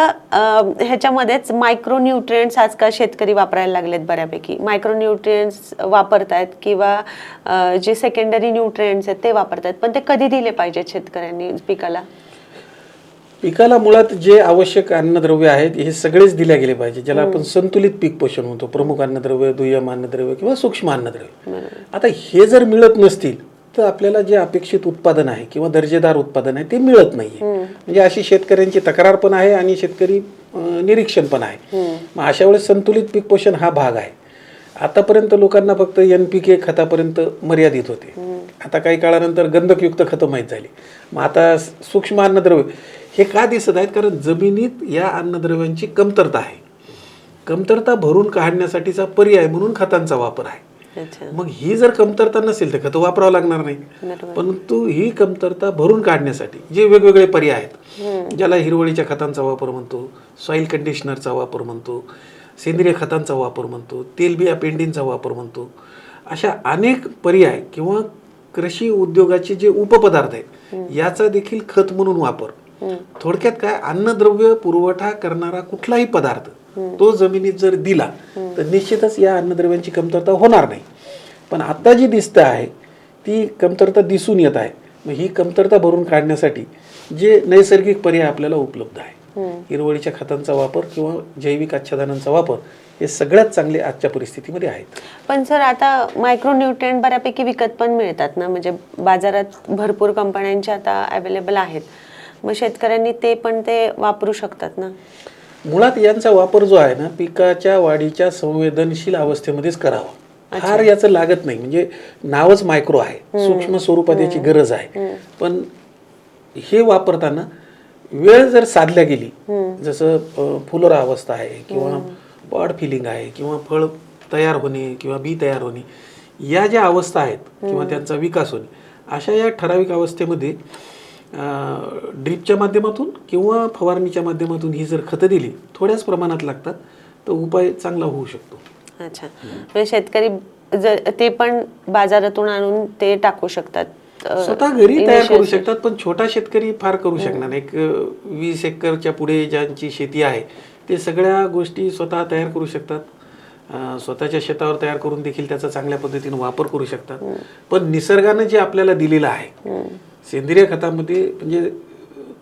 ह्याच्यामध्येच मायक्रोन्यूट्रिएंट्स आजकाल शेतकरी वापरायला लागलेत बऱ्यापैकी. मायक्रोन्यूट्रिएंट्स वापरतायत किंवा जे सेकंडरी न्यूट्रिएंट्स आहेत ते वापरतात, पण ते कधी दिले पाहिजेत शेतकऱ्यांनी पिकाला? पिकाला मुळात जे आवश्यक अन्नद्रव्य आहेत हे सगळेच दिले गेले पाहिजे, ज्याला आपण संतुलित पीक पोषण म्हणतो. प्रमुख अन्नद्रव्य, दुय्यम अन्नद्रव्य किंवा सूक्ष्म अन्नद्रव्य. आता हे जर मिळत नसतील तितकं आपल्याला जे अपेक्षित उत्पादन आहे किंवा दर्जेदार उत्पादन आहे ते मिळत नाहीये. म्हणजे अशी शेतकऱ्यांची तक्रार पण आहे आणि शेतकरी निरीक्षण पण आहे. मग अशा वेळेस संतुलित पीक पोषण हा भाग आहे. आतापर्यंत लोकांना फक्त NPK खतापर्यंत मर्यादित होते. आता काही काळानंतर गंधकयुक्त खतं माहीत झाली. मग आता सूक्ष्म अन्नद्रव्य हे का दिसत आहेत? कारण जमिनीत या अन्नद्रव्यांची कमतरता आहे. कमतरता भरून काढण्यासाठीचा पर्याय म्हणून खतांचा वापर आहे. मग ही जर कमतरता नसेल तर खतं वापरावं लागणार नाही. परंतु ही कमतरता भरून काढण्यासाठी जे वेगवेगळे पर्याय आहेत, ज्याला हिरवळीच्या खतांचा वापर म्हणतो, सॉइल कंडिशनरचा वापर म्हणतो, सेंद्रिय खतांचा वापर म्हणतो, तेलबिया पेंडींचा वापर म्हणतो, अशा अनेक पर्याय किंवा कृषी उद्योगाचे जे उपपदार्थ आहेत याचा देखील खत म्हणून वापर. थोडक्यात काय, अन्नद्रव्य पुरवठा करणारा कुठलाही पदार्थ तो जमिनीत जर दिला तर निश्चितच या अन्नद्रव्यांची कमतरता होणार नाही. पण आता जी दिसत आहे ती कमतरता दिसून येत आहे. मग ही कमतरता भरून काढण्यासाठी जे नैसर्गिक पर्याय आपल्याला उपलब्ध आहे, हिरवळीच्या खतांचा वापर किंवा जैविक आच्छादनांचा वापर, हे सगळ्यात चांगले आजच्या परिस्थितीमध्ये आहेत. पण सर आता मायक्रोन्यूट्रिएंट बऱ्यापैकी विकत पण मिळतात ना, म्हणजे बाजारात भरपूर कंपन्यांचे आता अवेलेबल आहेत. मग शेतकऱ्यांनी ते वापरू शकतात ना? मुळात यांचा वापर जो आहे ना, पिकाच्या वाढीच्या संवेदनशील अवस्थेमध्येच करावा. फार याचं लागत नाही. म्हणजे नावच मायक्रो आहे, सूक्ष्म स्वरूपात याची गरज आहे. पण हे वापरताना वेळ जर साधल्या गेली, जसं फुलोरा अवस्था आहे किंवा पॉड फिलिंग आहे किंवा फळ तयार होणे किंवा बी तयार होणे, या ज्या अवस्था आहेत किंवा त्यांचा विकास होणे, अशा या ठराविक अवस्थेमध्ये ड्रिपच्या माध्यमातून किंवा फवारणीच्या माध्यमातून ही जर खतं दिली, थोड्याच प्रमाणात लागतात, तर उपाय चांगला होऊ शकतो. अच्छा, म्हणजे शेतकरी ते पण बाजारातून आणून ते टाकू शकतात, स्वतः घरी तयार करू शकतात. पण छोटा शेतकरी फार करू शकणार नाही. 20 एकरच्या पुढे ज्यांची शेती आहे ते सगळ्या गोष्टी स्वतः तयार करू शकतात. स्वतःच्या शेतावर तयार करून देखील त्याचा चांगल्या पद्धतीने वापर करू शकतात. पण निसर्गानं जे आपल्याला दिलेलं आहे सेंद्रिय खतामध्ये, म्हणजे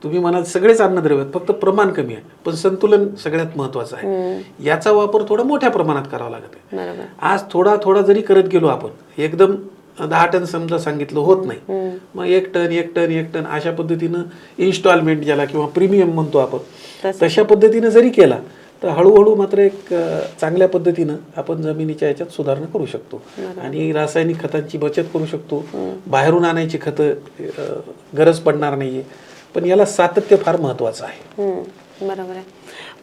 तुम्ही म्हणाल सगळेच अन्नद्रव्य, फक्त प्रमाण कमी आहे, पण संतुलन सगळ्यात महत्वाचं आहे. याचा वापर थोडा मोठ्या प्रमाणात करावा लागत आहे. आज थोडा थोडा जरी करत गेलो आपण, एकदम 10 टन समजा सांगितलं होत नाही, मग 1 टन 1 टन 1 टन अशा पद्धतीनं इन्स्टॉलमेंट ज्याला किंवा प्रीमियम म्हणतो आपण, तशा पद्धतीनं जरी केला तर हळूहळू मात्र एक चांगल्या पद्धतीनं आपण जमिनीच्या याच्यात सुधारणा करू शकतो आणि रासायनिक खतांची बचत करू शकतो. बाहेरून आणायची खतं गरज पडणार नाहीये. पण याला सातत्य फार महत्वाचं आहे. बरोबर आहे.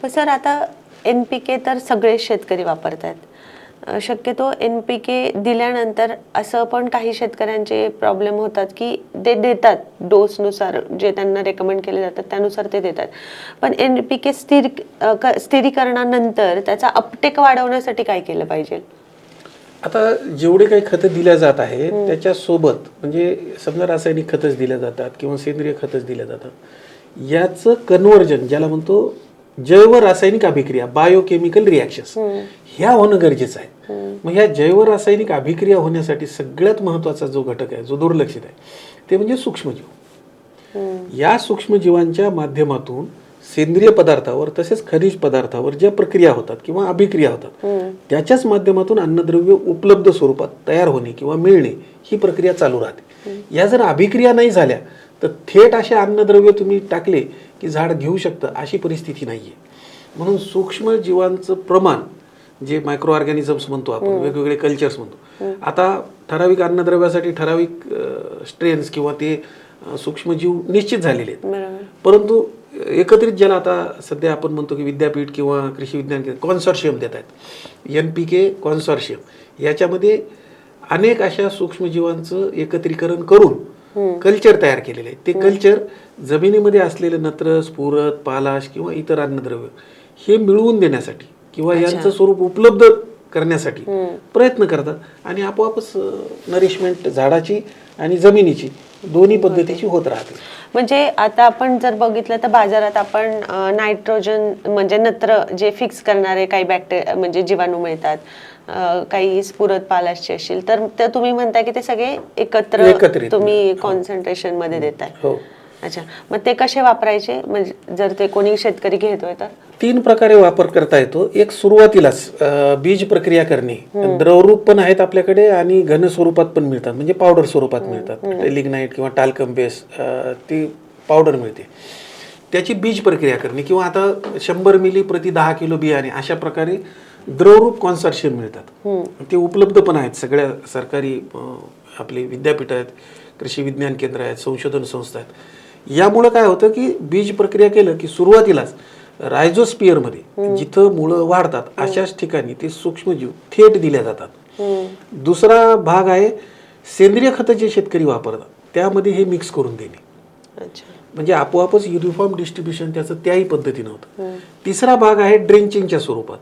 पण सर आता NPK तर सगळे शेतकरी वापरतात. शक्यतो NPK दिल्यानंतर असं पण काही शेतकऱ्यांचे प्रॉब्लेम होतात की ते देतात डोसनुसार, जे त्यांना रेकमेंड केले जातात त्यानुसार ते देतात. पण NPK स्थिरीकरणानंतर त्याचा अपटेक वाढवण्यासाठी काय केलं पाहिजे? आता जेवढे काही खतं दिल्या जात आहेत त्याच्यासोबत, म्हणजे समजा रासायनिक खतच दिल्या जातात किंवा सेंद्रिय खतच दिल्या जातात, याचं कन्व्हर्जन ज्याला म्हणतो जैव रासायनिक अभिक्रिया, बायोकेमिकल रिॲक्शन्स, ह्या होणं गरजेचं आहे. मग ह्या जैव रासायनिक अभिक्रिया होण्यासाठी सगळ्यात महत्वाचा जो घटक आहे, जो दुर्लक्षित आहे, ते म्हणजे सूक्ष्मजीव. या सूक्ष्मजीवांच्या माध्यमातून सेंद्रिय पदार्थावर तसेच खनिज पदार्थावर ज्या प्रक्रिया होतात किंवा अभिक्रिया होतात, त्याच्याच माध्यमातून अन्नद्रव्य उपलब्ध स्वरूपात तयार होणे किंवा मिळणे, ही प्रक्रिया चालू राहते. या जर अभिक्रिया नाही झाल्या तर थेट असे अन्नद्रव्य तुम्ही टाकले की झाड घेऊ शकतं, अशी परिस्थिती नाहीये. म्हणून सूक्ष्म जीवांचं प्रमाण, जे मायक्रो ऑर्गॅनिझम्स म्हणतो आपण, वेगवेगळे कल्चर्स म्हणतो, आता ठराविक अन्नद्रव्यासाठी ठराविक स्ट्रेन्स किंवा ते सूक्ष्मजीव निश्चित झालेले आहेत. परंतु एकत्रित ज्याला आता सध्या आपण म्हणतो की विद्यापीठ किंवा कृषी विज्ञान कॉन्सॉर्शियम देत आहेत, NPK कॉन्सॉर्शियम, याच्यामध्ये अनेक अशा सूक्ष्मजीवांचं एकत्रीकरण करून कल्चर तयार केलेले आहे. ते कल्चर जमिनीमध्ये असलेले नत्र, स्फुरद, पालाश किंवा इतर अन्नद्रव्य हे मिळवून देण्यासाठी किंवा यांचं स्वरूप उपलब्ध करण्यासाठी प्रयत्न करतात आणि आपोआपच नरिशमेंट झाडाची आणि जमिनीची दोन्ही पद्धतीची होत राहते. म्हणजे आता आपण जर बघितलं तर बाजारात आपण नायट्रोजन म्हणजे नत्र जे फिक्स करणारे काही बॅक्टेरिया म्हणजे जीवाणू मिळतात, काही स्फुरद पालाशचे असतील, तर तुम्ही म्हणताय की ते सगळे एकत्रित तुम्ही कॉन्सन्ट्रेशन मध्ये देताय. हो. अच्छा, मग ते कसे वापरायचे, म्हणजे जर ते कोणी शेतकरी घेतोय तर? 3 प्रकारे वापर करता येतो. एक सुरुवातीलाच बीज प्रक्रिया करणे, द्रवरूप पण आहेत आपल्याकडे आणि घन स्वरूपात पण मिळतात, म्हणजे पावडर स्वरूपात मिळतात. लिग्नाइट किंवा टाल्कम बेस ती पावडर मिळते, त्याची बीज प्रक्रिया करणे, किंवा आता 100 मिली प्रति 10 किलो बियाणे अशा प्रकारे द्रवरूप कॉन्सॉर्शियम मिळतात. ते उपलब्ध पण आहेत सगळ्या सरकारी आपली विद्यापीठ आहेत, कृषी विज्ञान केंद्र आहेत, संशोधन संस्था आहेत. यामुळं काय होतं की बीज प्रक्रिया केलं की सुरुवातीलाच रायझोस्पियरमध्ये जिथं मुळं वाढतात अशाच ठिकाणी ते सूक्ष्मजीव थेट दिल्या जातात. दुसरा भाग आहे सेंद्रिय खतं जे शेतकरी वापरतात त्यामध्ये हे मिक्स करून देणे, म्हणजे आपोआपच युनिफॉर्म डिस्ट्रीब्युशन त्याचं त्याही पद्धतीनं होतं. तिसरा भाग आहे ड्रेंचिंगच्या स्वरूपात,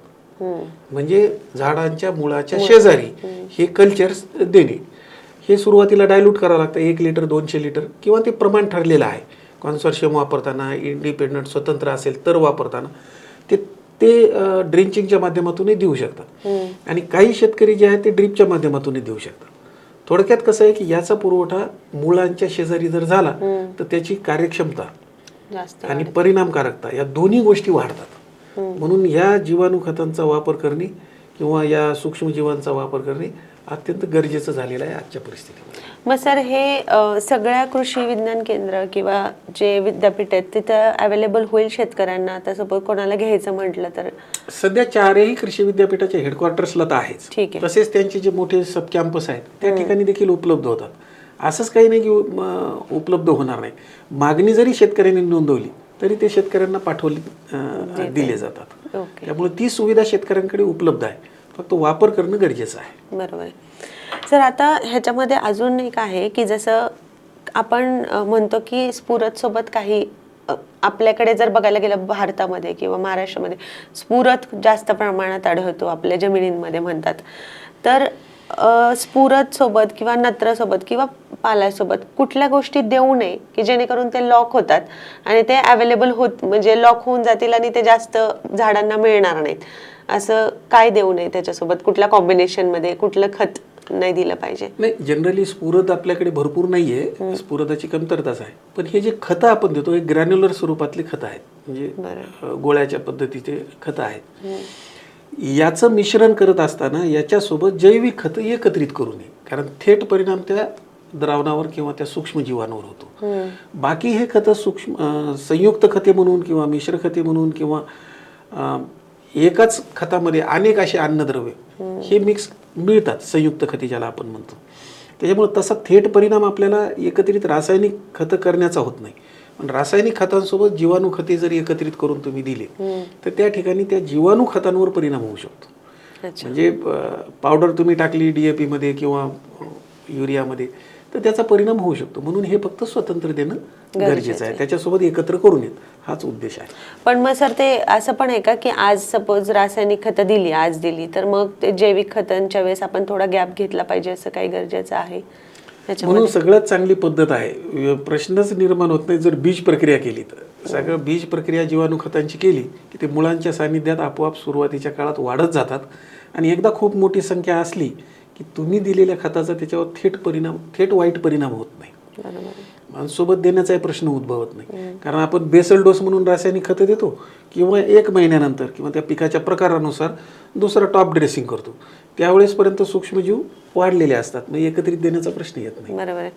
म्हणजे झाडांच्या मुळाच्या शेजारी हे कल्चर्स देणे. हे सुरुवातीला डायल्यूट करावं लागतं, 1 लिटर 200 लिटर किंवा ते प्रमाण ठरलेलं आहे. कॉन्सॉर्शियम वापरताना, इंडिपेंडंट स्वतंत्र असेल तर वापरताना ते ते ड्रेंचिंगच्या माध्यमातूनही देऊ शकतात. आणि काही शेतकरी जे आहेत ते ड्रीपच्या माध्यमातूनही देऊ शकतात. थोडक्यात कसं आहे की याचा पुरवठा मुळांच्या शेजारी जर झाला तर त्याची कार्यक्षमता आणि परिणामकारकता या दोन्ही गोष्टी वाढतात. म्हणून या जीवाणू खतांचा वापर करणे किंवा या सूक्ष्मजीवांचा वापर करणे अत्यंत गरजेचं झालेलं आहे आजच्या परिस्थितीमध्ये. मग सर हे सगळ्या कृषी विज्ञान केंद्र किंवा जे विद्यापीठ आहेत तिथं अवेलेबल होईल शेतकऱ्यांना, आता सपोज कोणाला घ्यायचं म्हटलं तर? सध्या 4ही कृषी विद्यापीठाच्या हेडक्वार्टर्सला तर आहेच, ठीक आहे. तसेच त्यांचे जे मोठे सब कॅम्पस आहेत त्या ठिकाणी देखील उपलब्ध होतात. असंच काही नाही की उपलब्ध होणार नाही. मागणी जरी शेतकऱ्यांनी नोंदवली तरी ते शेतकऱ्यांना पाठवले दिले जातात. त्यामुळे ती सुविधा शेतकऱ्यांकडे उपलब्ध आहे, फक्त वापर करणं गरजेचं आहे. बरोबर. सर आता ह्याच्यामध्ये अजून एक आहे की जसं आपण म्हणतो की स्फुरद सोबत काही आपल्याकडे जर बघायला गेलं भारतामध्ये किंवा महाराष्ट्रामध्ये स्फुरद जास्त प्रमाणात आढळतो आपल्या जमिनींमध्ये म्हणतात. तर स्फुरद सोबत किंवा नत्र सोबत किंवा पाल्यासोबत कुठल्या गोष्टी देऊ नये की जेणेकरून ते लॉक होतात आणि ते अवेलेबल होत, म्हणजे लॉक होऊन जातील आणि ते जास्त झाडांना मिळणार नाहीत, असं काय देऊ नये त्याच्यासोबत? कुठल्या कॉम्बिनेशन मध्ये कुठलं खत नाही दिलं पाहिजे? नाही, जनरली स्फुरद आपल्याकडे भरपूर नाहीये, स्फुरदाची कमतरताच आहे. पण हे जे खतं आपण देतो हे ग्रॅन्युलर स्वरूपातले खतं आहेत, म्हणजे गोळ्याच्या पद्धतीचे खतं आहेत. याचं मिश्रण करत असताना याच्यासोबत जैविक खतं एकत्रित करू नये, कारण थेट परिणाम त्या द्रावणावर किंवा त्या सूक्ष्मजीवांवर होतो. बाकी हे खतं संयुक्त खते म्हणून किंवा मिश्र खते म्हणून किंवा एकाच खतामध्ये अनेक असे अन्नद्रव्य हे मिक्स मिळतात, संयुक्त खते ज्याला आपण म्हणतो. त्याच्यामुळे तसा थेट परिणाम आपल्याला एकत्रित रासायनिक खतं करण्याचा होत नाही. पण रासायनिक खतांसोबत जीवाणू खते जर एकत्रित करून तुम्ही दिले तर त्या ठिकाणी त्या जीवाणू खतांवर परिणाम होऊ शकतो. म्हणजे पावडर तुम्ही टाकली DAP मध्ये किंवा युरियामध्ये तर त्याचा परिणाम होऊ शकतो. म्हणून हे फक्त स्वतंत्र देणं गरजेचं आहे, त्याच्यासोबत एकत्र करून येत हाच उद्देश आहे. पण मग सर ते असं पण आहे का की आज सपोज रासायनिक खतं दिली, आज दिली, तर मग ते जैविक खतांच्या वेळेस आपण थोडा गॅप घेतला पाहिजे, असं काही गरजेचं आहे? म्हणून सगळ्यात चांगली पद्धत आहे, प्रश्नच निर्माण होत नाही जर बीज प्रक्रिया केली तर. सगळं बीज प्रक्रिया जीवाणू खतांची केली की ते मुळांच्या सानिध्यात आपोआप सुरुवातीच्या काळात वाढत जातात आणि एकदा खूप मोठी संख्या असली की तुम्ही दिलेल्या खताचा त्याच्यावर थेट वाईट परिणाम होत नाही. माणसोबत देण्याचाही प्रश्न उद्भवत नाही, कारण आपण बेसल डोस म्हणून रासायनिक खतं देतो किंवा 1 महिन्यानंतर किंवा त्या पिकाच्या प्रकारानुसार दुसरं टॉप ड्रेसिंग करतो. त्यावेळेस पर्यंत सूक्ष्मजीव वाढलेले असतात, मग एकत्रित देण्याचा प्रश्न येत नाही. बरोबर आहे.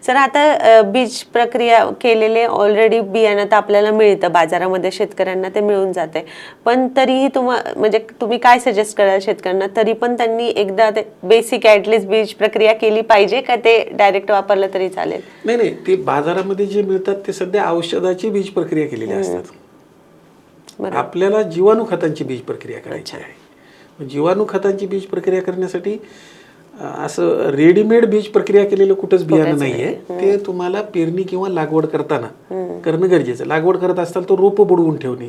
सर आता बीज प्रक्रिया केलेले ऑलरेडी बियाणं तर आपल्याला मिळतं बाजारामध्ये, शेतकऱ्यांना ते मिळून जाते, पण तरीही म्हणजे तुम्ही काय सजेस्ट कराल शेतकऱ्यांना? तरी पण त्यांनी एकदा ते बेसिक ॲटलिस्ट बीज प्रक्रिया केली पाहिजे का ते डायरेक्ट वापरलं तरी चालेल? नाही, ते बाजारामध्ये जे मिळतात ते सध्या औषधाची बीज प्रक्रिया केलेली असतात. आपल्याला जीवाणू खतांची बीज प्रक्रिया करायची आहे. जीवाणू खतांची बीज प्रक्रिया करण्यासाठी असं रेडीमेड बीज प्रक्रिया केलेलं कुठंच बियाणं नाहीये. ते तुम्हाला पेरणी किंवा लागवड करताना करणं गरजेचं. लागवड करत असताना तो रोप बुडवून ठेवणे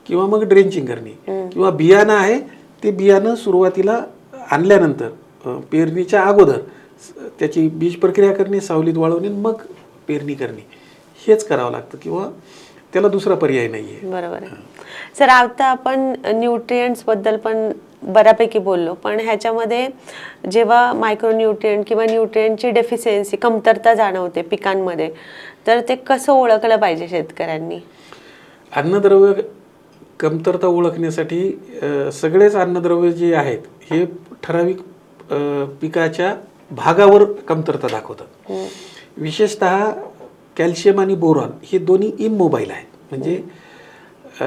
किंवा मग ड्रेंचिंग करणे, किंवा बियाणं आहे ते बियाणं सुरुवातीला आणल्यानंतर पेरणीच्या अगोदर त्याची बीज प्रक्रिया करणे, सावलीत वाळवणे, मग पेरणी करणे, हेच करावं लागतं, किंवा त्याला दुसरा पर्याय नाहीये. बरोबर आहे. सर आता आपण न्यूट्रिएंट्स बद्दल पण बऱ्यापैकी बोललो, पण ह्याच्यामध्ये जेव्हा मायक्रोन्यूट्रिएंट किंवा न्यूट्रिएंटची डेफिशियन्सी, कमतरता जाणवते पिकांमध्ये, तर ते कसं ओळखलं पाहिजे शेतकऱ्यांनी? अन्नद्रव्य कमतरता ओळखण्यासाठी सगळेच अन्नद्रव्य जे आहेत हे ठराविक पिकाच्या भागावर कमतरता दाखवतात. विशेषतः कॅल्शियम आणि बोरॉन हे दोन्ही इमोबाईल आहेत, म्हणजे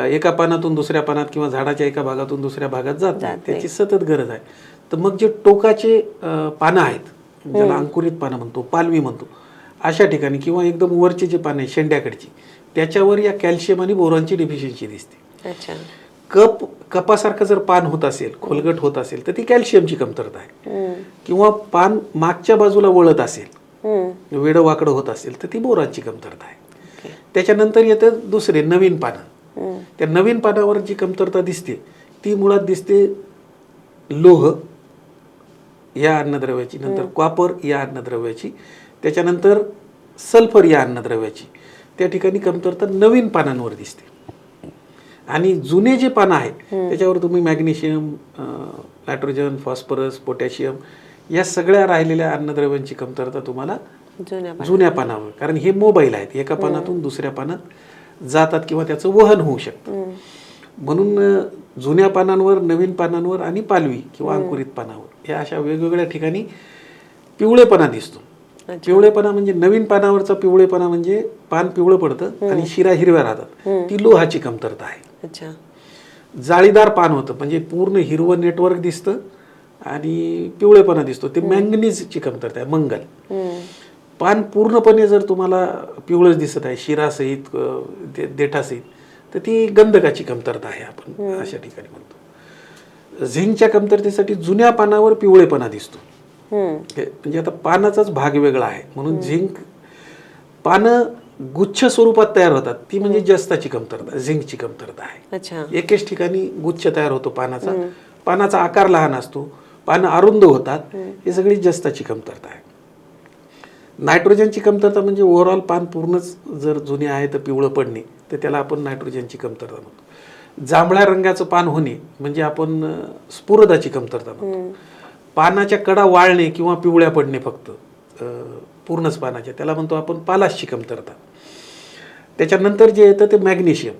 एका पानातून दुसऱ्या पानात किंवा झाडाच्या एका भागातून दुसऱ्या भागात जात नाही, त्याची सतत गरज आहे. तर मग जे टोकाचे पानं आहेत, ज्याला अंकुरित पानं म्हणतो, पालवी म्हणतो, अशा ठिकाणी किंवा एकदम वरचे जे पानं आहे शेंड्याकडची, त्याच्यावर या कॅल्शियम आणि बोरॉनची डेफिशियन्सी दिसते. कपासारखं जर पान होत असेल, खोलगट होत असेल, तर ती कॅल्शियमची कमतरता आहे. किंवा पान मागच्या बाजूला वळत असेल, वेडं वाकडं होत असेल, तर ती बोरॉनची कमतरता आहे. त्याच्यानंतर येतं दुसरे नवीन पानं. त्या नवीन पानावर जी कमतरता दिसते ती मुळात दिसते लोह या अन्नद्रव्याची, नंतर कॉपर या अन्नद्रव्याची, त्याच्यानंतर सल्फर या अन्नद्रव्याची. त्या ठिकाणी कमतरता नवीन पानांवर दिसते. आणि जुने जे पानं आहेत त्याच्यावर तुम्ही मॅग्नेशियम, नायट्रोजन, फॉस्फरस, पोटॅशियम या सगळ्या राहिलेल्या अन्नद्रव्यांची कमतरता तुम्हाला जुन्या पानावर, कारण हे मोबाईल आहेत, एका पानातून दुसऱ्या पानात जातात किंवा त्याचं वहन होऊ शकतं. म्हणून जुन्या पानांवर, नवीन पानांवर आणि पालवी किंवा अंकुरित पानावर या अशा वेगवेगळ्या ठिकाणी पिवळेपणा दिसतो. पिवळेपणा म्हणजे नवीन पानावरचा पिवळेपणा म्हणजे पान पिवळं पडतं आणि शिरा हिरव्या राहतात, ती लोहाची कमतरता आहे. जाळीदार पान होतं म्हणजे पूर्ण हिरवं नेटवर्क दिसतं आणि पिवळेपणा दिसतो, ते मॅंगनीजची कमतरता आहे, मंगल. पान पूर्णपणे जर तुम्हाला पिवळंच दिसत आहे शिरासहित, देठासहित, तर ती गंधकाची कमतरता आहे, आपण अशा ठिकाणी म्हणतो. झिंकच्या कमतरतेसाठी जुन्या पानावर पिवळेपणा दिसतो, म्हणजे आता पानाचाच भाग वेगळा आहे, म्हणून झिंक पानं गुच्छ स्वरूपात तयार होतात, ती म्हणजे जस्ताची कमतरता, झिंकची कमतरता आहे. एकेच ठिकाणी गुच्छ तयार होतो पानाचा, पानाचा आकार लहान असतो, पानं अरुंद होतात, ही सगळी जस्ताची कमतरता आहे. नायट्रोजनची कमतरता म्हणजे ओव्हरऑल पान पूर्णच जर जुने आहे तर पिवळं पडणे, तर त्याला आपण नायट्रोजनची कमतरता म्हणतो. जांभळ्या रंगाचं पान होणे म्हणजे आपण स्फुरदाची कमतरता म्हणतो. पानाच्या कडा वाळणे किंवा पिवळ्या पडणे फक्त पूर्णच पानाच्या, त्याला म्हणतो आपण पालाशची कमतरता. त्याच्यानंतर जे येतं ते मॅग्नेशियम,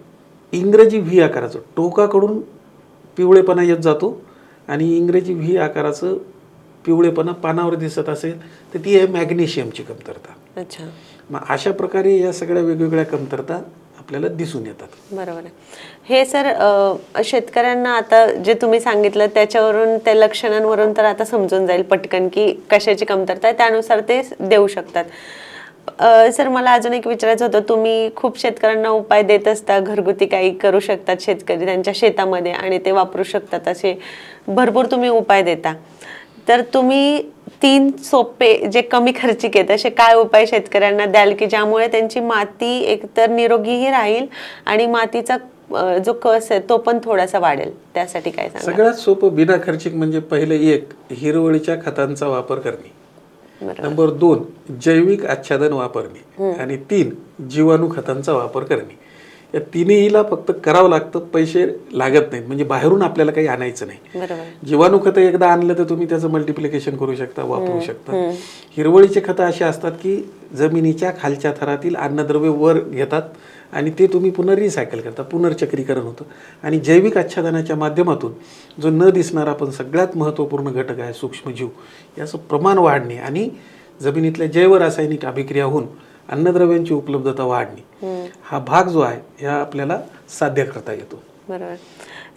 इंग्रजी व्ही आकाराचं, टोकाकडून पिवळेपणा येत जातो आणि इंग्रजी व्ही आकाराचं पिवळेपणा पानावर दिसत असेल तर ती आहे मॅग्नेशियमची कमतरता. मग अशा प्रकारे या सगळ्या वेगवेगळ्या कमतरता आपल्याला दिसून येतात. बरोबर आहे. हे सर शेतकऱ्यांना आता जे तुम्ही सांगितलं त्याच्यावरून, त्या लक्षणांवरून तर आता समजून जाईल पटकन की कशाची कमतरता आहे, त्यानुसार ते देऊ शकतात. सर मला अजून एक विचारायचं होतं, तुम्ही खूप शेतकऱ्यांना उपाय देत असता, घरगुती काही करू शकतात शेतकरी त्यांच्या शेतामध्ये आणि ते वापरू शकतात, असे भरपूर तुम्ही उपाय देता. तर तुम्ही 3 सोपे जे कमी खर्चिक आहेत असे काय उपाय शेतकऱ्यांना द्याल की ज्यामुळे त्यांची माती एकतर निरोगीही राहील आणि मातीचा जो कस आहे तो पण थोडासा वाढेल, त्यासाठी काय सांगा? सगळ्यात सोपं बिना खर्चिक म्हणजे पहिले 1 हिरवळीच्या खतांचा वापर करणे, नंबर 2 जैविक आच्छादन वापरणे आणि 3 जीवाणू खतांचा वापर करणे. या तिन्हीला फक्त करावं लागतं, पैसे लागत नाहीत, म्हणजे बाहेरून आपल्याला काही आणायचं नाही. जीवाणू खतं एकदा आणलं तर तुम्ही त्याचं मल्टिप्लिकेशन करू शकता, वापरू शकता. हिरवळीचे खतं असे असतात की जमिनीच्या खालच्या थरातील अन्नद्रव्य वर घेतात आणि ते तुम्ही पुन्हा रिसायकल करता, पुनर्चक्रीकरण होतं. आणि जैविक आच्छादनाच्या माध्यमातून जो न दिसणारा पण सगळ्यात महत्त्वपूर्ण घटक आहे सूक्ष्मजीव, याचं प्रमाण वाढणे आणि जमिनीतल्या जैव रासायनिक अभिक्रिया होऊन अन्नद्रव्यांची उपलब्धता वाढणे, हा भाग जो आहे ह्या आपल्याला साध्य करता येतो. बरोबर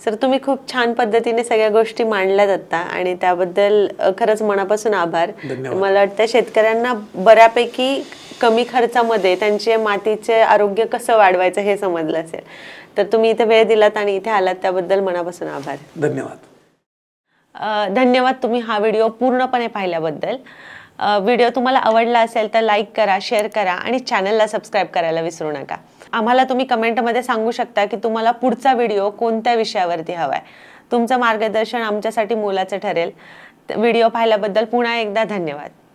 सर, तुम्ही खूप छान पद्धतीने सगळ्या गोष्टी मांडल्यात आता आणि त्याबद्दल खरंच मनापासून आभार. मला वाटतं शेतकऱ्यांना बऱ्यापैकी कमी खर्चामध्ये त्यांचे मातीचे आरोग्य कसं वाढवायचं हे समजलं असेल. तर तुम्ही इथे वेळ दिलात आणि इथे आलात त्याबद्दल मनापासून आभार. धन्यवाद. धन्यवाद तुम्ही हा व्हिडिओ पूर्णपणे पाहिल्याबद्दल. व्हिडिओ तुम्हाला आवडला असेल तर लाईक करा, शेअर करा आणि चॅनलला सबस्क्राईब करायला विसरू नका. आम्हाला तुम्ही कमेंटमध्ये सांगू शकता की तुम्हाला पुढचा व्हिडिओ कोणत्या विषयावरती हवा आहे. तुमचं मार्गदर्शन आमच्यासाठी मोलाचं ठरेल. व्हिडिओ पाहिल्याबद्दल पुन्हा एकदा धन्यवाद.